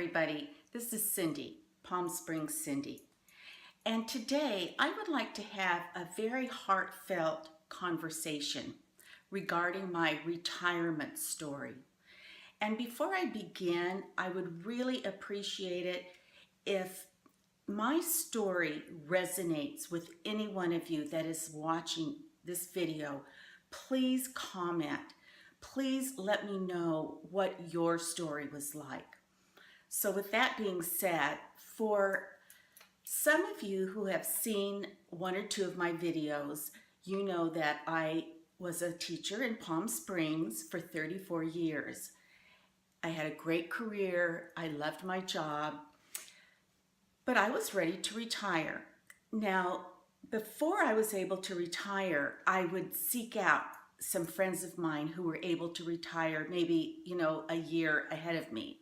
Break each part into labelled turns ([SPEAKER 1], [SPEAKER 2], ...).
[SPEAKER 1] everybody. This is Cindy, Palm Springs Cindy. And today I would like to have a very heartfelt conversation regarding my retirement story. And before I begin, I would really appreciate it if my story resonates with any one of you that is watching this video. Please comment. Please let me know what your story was like. So with that being said, for some of you who have seen one or two of my videos, you know that I was a teacher in Palm Springs for 34 years. I had a great career. I loved my job, but I was ready to retire. Now, before I was able to retire, I would seek out some friends of mine who were able to retire maybe, a year ahead of me.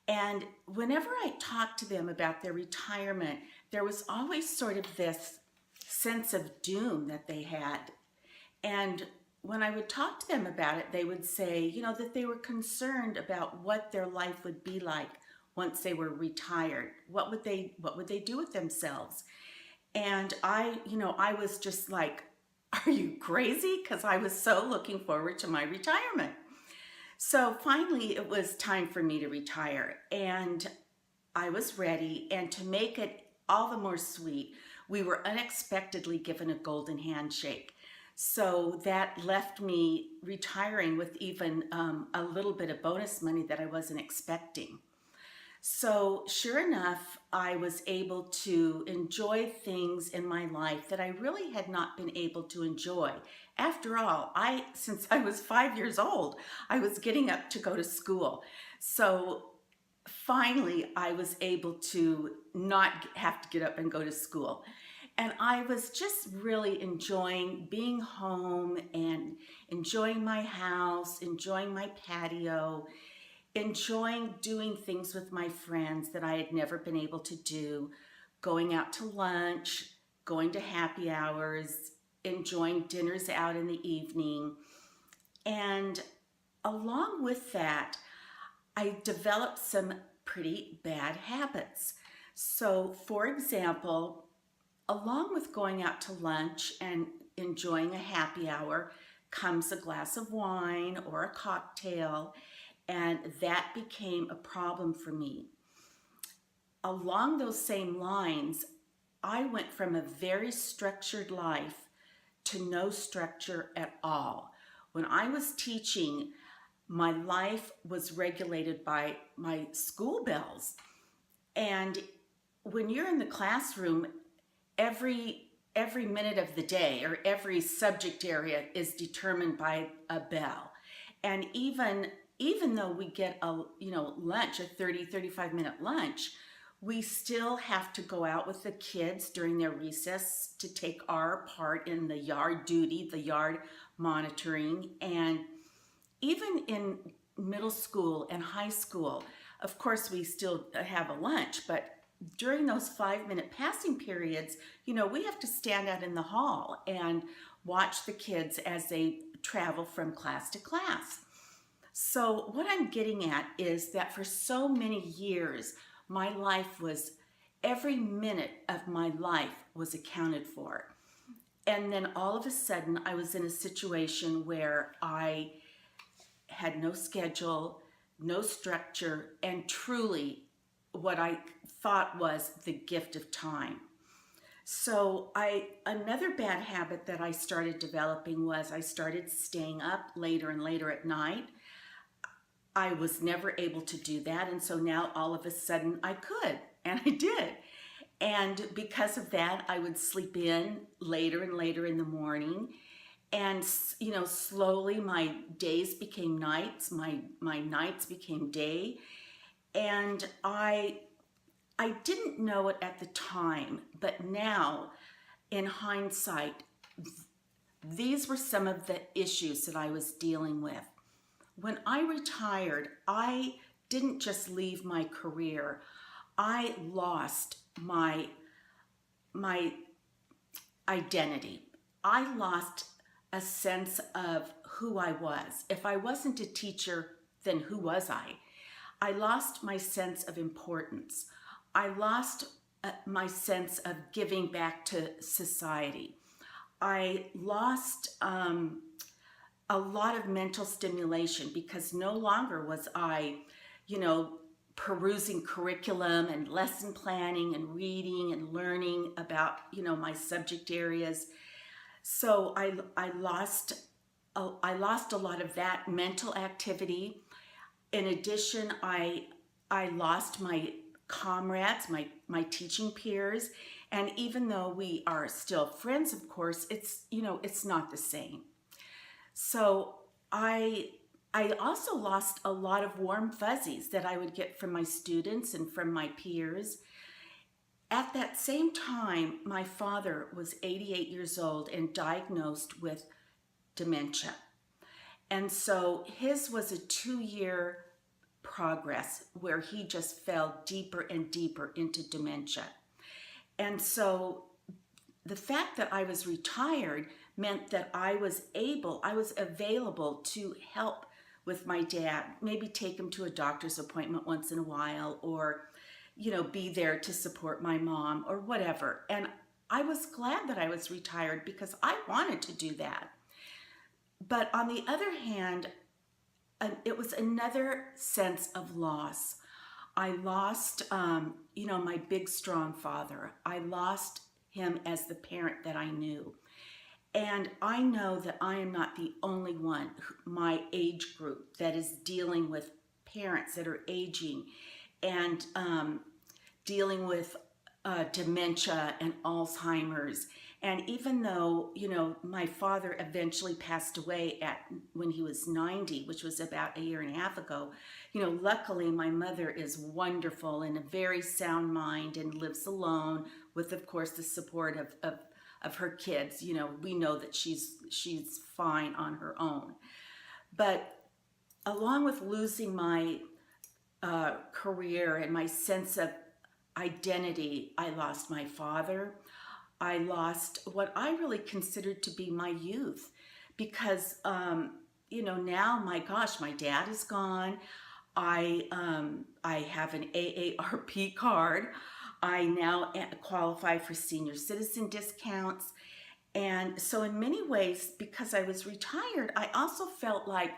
[SPEAKER 1] And whenever I talked to them about their retirement, there was always sort of this sense of doom that they had. And when I would talk to them about it, they would say, that they were concerned about what their life would be like once they were retired. What would they do with themselves? And I was just like, are you crazy? Because I was so looking forward to my retirement. So finally, it was time for me to retire, and I was ready. And to make it all the more sweet, we were unexpectedly given a golden handshake. So that left me retiring with even a little bit of bonus money that I wasn't expecting. So sure enough, I was able to enjoy things in my life that I really had not been able to enjoy. After all, since I was 5 years old, I was getting up to go to school. So finally, I was able to not have to get up and go to school. And I was just really enjoying being home and enjoying my house, enjoying my patio, enjoying doing things with my friends that I had never been able to do, going out to lunch, going to happy hours, enjoying dinners out in the evening. And along with that, I developed some pretty bad habits. So for example, along with going out to lunch and enjoying a happy hour comes a glass of wine or a cocktail, and that became a problem for me. Along those same lines, I went from a very structured life to no structure at all. When I was teaching, my life was regulated by my school bells. And when you're in the classroom, every minute of the day or every subject area is determined by a bell. And even though we get a lunch, a 35 minute lunch, we still have to go out with the kids during their recess to take our part in the yard duty, the yard monitoring. And even in middle school and high school, of course, we still have a lunch, but during those 5-minute passing periods, we have to stand out in the hall and watch the kids as they travel from class to class. So what I'm getting at is that for so many years, my life was, every minute of my life was accounted for. And then all of a sudden, I was in a situation where I had no schedule, no structure, and truly what I thought was the gift of time. So another bad habit that I started developing was I started staying up later and later at night. I was never able to do that, and so now all of a sudden I could, and I did. And because of that, I would sleep in later and later in the morning, and slowly my days became nights, my nights became day, and I didn't know it at the time, but now in hindsight, these were some of the issues that I was dealing with. When I retired, I didn't just leave my career. I lost my identity. I lost a sense of who I was. If I wasn't a teacher, then who was I? I lost my sense of importance. I lost my sense of giving back to society. I lost a lot of mental stimulation because no longer was I, you know, perusing curriculum and lesson planning and reading and learning about, my subject areas. So I lost a lot of that mental activity. In addition, I lost my comrades, my teaching peers, and even though we are still friends, of course, it's not the same. So I I also lost a lot of warm fuzzies that I would get from my students and from my peers. At that same time, my father was 88 years old and diagnosed with dementia. And so his was a 2-year progress where he just fell deeper and deeper into dementia. And so the fact that I was retired meant that I was available to help with my dad, maybe take him to a doctor's appointment once in a while, or, be there to support my mom or whatever. And I was glad that I was retired because I wanted to do that. But on the other hand, it was another sense of loss. I lost, my big, strong father. I lost him as the parent that I knew. And I know that I am not the only one, my age group, that is dealing with parents that are aging and dealing with dementia and Alzheimer's. And even though, my father eventually passed away when he was 90, which was about a year and a half ago, luckily my mother is wonderful and a very sound mind and lives alone with, of course, the support of her kids. We know that she's fine on her own. But along with losing my career and my sense of identity, I lost my father. I lost what I really considered to be my youth because, now, my gosh, my dad is gone. I have an AARP card. I now qualify for senior citizen discounts. And so in many ways, because I was retired, I also felt like,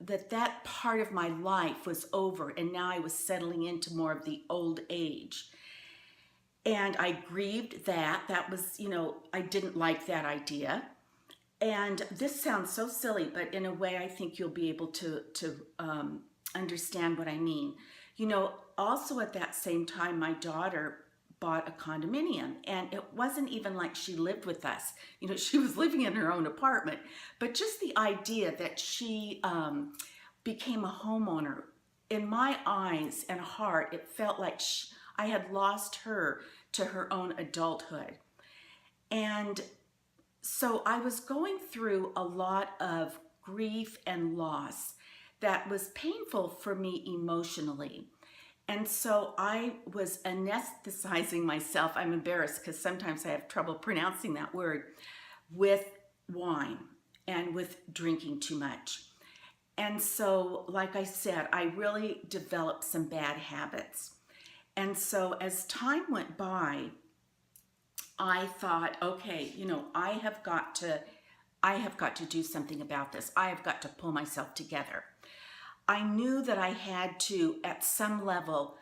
[SPEAKER 1] that part of my life was over and now I was settling into more of the old age. And I grieved that. That was, I didn't like that idea. And this sounds so silly, but in a way I think you'll be able to understand what I mean. Also at that same time, my daughter bought a condominium, and it wasn't even like she lived with us. She was living in her own apartment, but just the idea that she became a homeowner, in my eyes and heart, it felt like I had lost her to her own adulthood. And so I was going through a lot of grief and loss that was painful for me emotionally. And so I was anesthetizing myself. I'm embarrassed because sometimes I have trouble pronouncing that word, with wine and with drinking too much. And so, like I said, I really developed some bad habits. And so as time went by, I thought, okay, I have got to do something about this. I have got to pull myself together. I knew that I had to, at some level,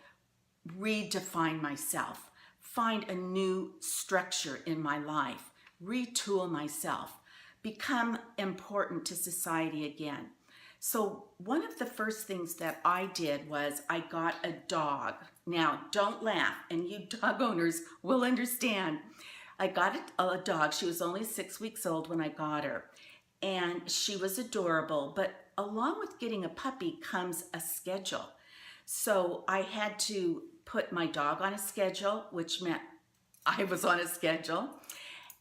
[SPEAKER 1] redefine myself, find a new structure in my life, retool myself, become important to society again. So one of the first things that I did was I got a dog. Now, don't laugh, and you dog owners will understand. I got a dog. She was only 6 weeks old when I got her, and she was adorable, but along with getting a puppy comes a schedule. So I had to put my dog on a schedule, which meant I was on a schedule.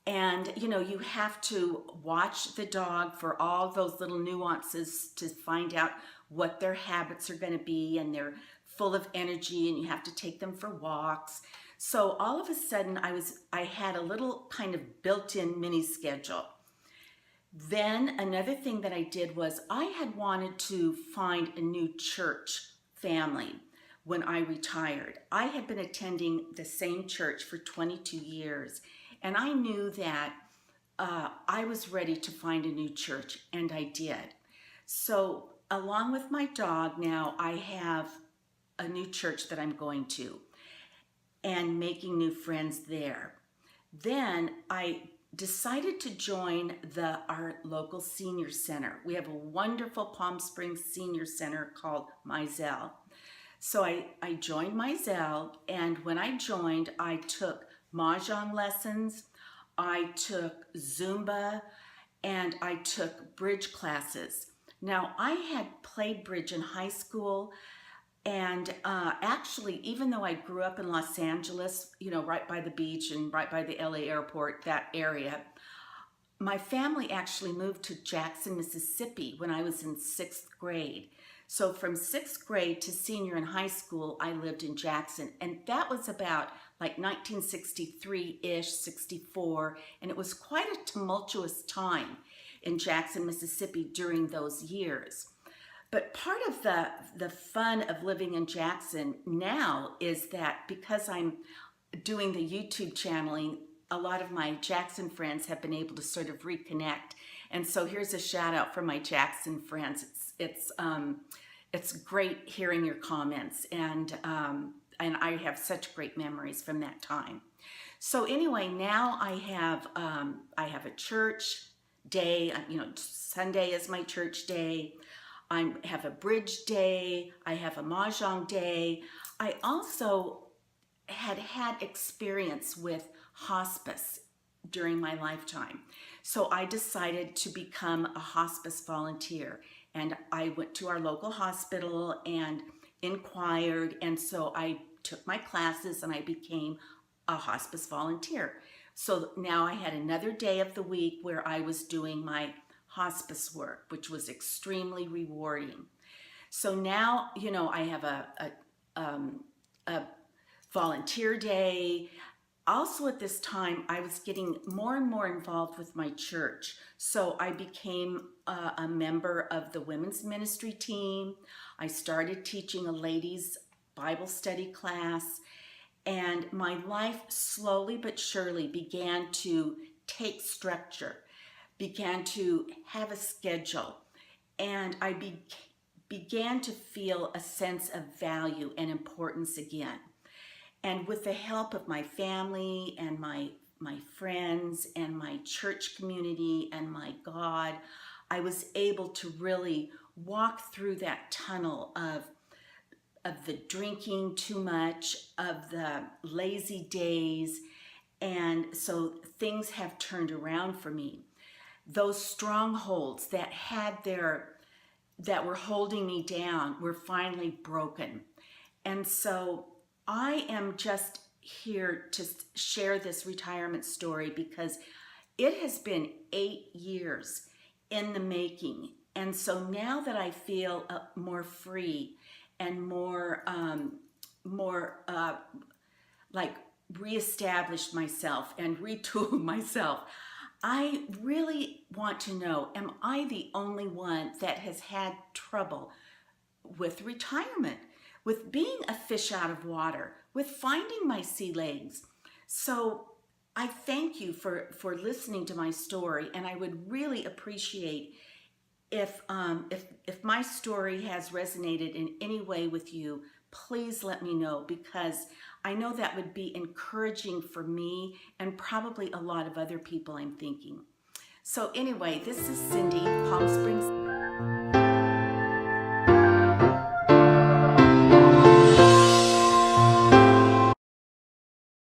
[SPEAKER 1] And, you have to watch the dog for all those little nuances to find out what their habits are going to be, and they're full of energy, and you have to take them for walks. So all of a sudden I had a little kind of built-in mini schedule. Then another thing that I did was I had wanted to find a new church family when I retired. I had been attending the same church for 22 years, and I knew that I was ready to find a new church, and I did. So, along with my dog, now I have a new church that I'm going to and making new friends there. Then I decided to join our local senior center. We have a wonderful Palm Springs senior center called Mizell. So I joined Mizell, and when I joined, I took Mahjong lessons, I took Zumba, and I took bridge classes. Now, I had played bridge in high school, and actually, even though I grew up in Los Angeles, right by the beach and right by the LA airport, that area, my family actually moved to Jackson, Mississippi when I was in 6th grade. So from 6th grade to senior in high school, I lived in Jackson. And that was about like 1963-ish, 64. And it was quite a tumultuous time in Jackson, Mississippi during those years. But part of the fun of living in Jackson now is that because I'm doing the YouTube channeling, a lot of my Jackson friends have been able to sort of reconnect. And so here's a shout out for my Jackson friends. It's great hearing your comments, and I have such great memories from that time. So anyway, now I have a church day. Sunday is my church day. I have a bridge day. I have a Mahjong day. I also had experience with hospice during my lifetime. So I decided to become a hospice volunteer. And I went to our local hospital and inquired. And so I took my classes and I became a hospice volunteer. So now I had another day of the week where I was doing my hospice work, which was extremely rewarding. So now, I have a volunteer day. Also at this time, I was getting more and more involved with my church. So I became a member of the women's ministry team. I started teaching a ladies' Bible study class. And my life slowly but surely began to take structure, began to have a schedule, and I began to feel a sense of value and importance again. And with the help of my family and my friends and my church community and my God, I was able to really walk through that tunnel of the drinking too much, of the lazy days, and so things have turned around for me. Those strongholds that were holding me down were finally broken. And so I am just here to share this retirement story because it has been 8 years in the making. And so now that I feel more free and more like reestablished myself and retooled myself, I really want to know, am I the only one that has had trouble with retirement, with being a fish out of water, with finding my sea legs? So I thank you for listening to my story, and I would really appreciate if my story has resonated in any way with you. Please let me know, because I know that would be encouraging for me and probably a lot of other people I'm thinking. So anyway, this is Cindy, Palm Springs.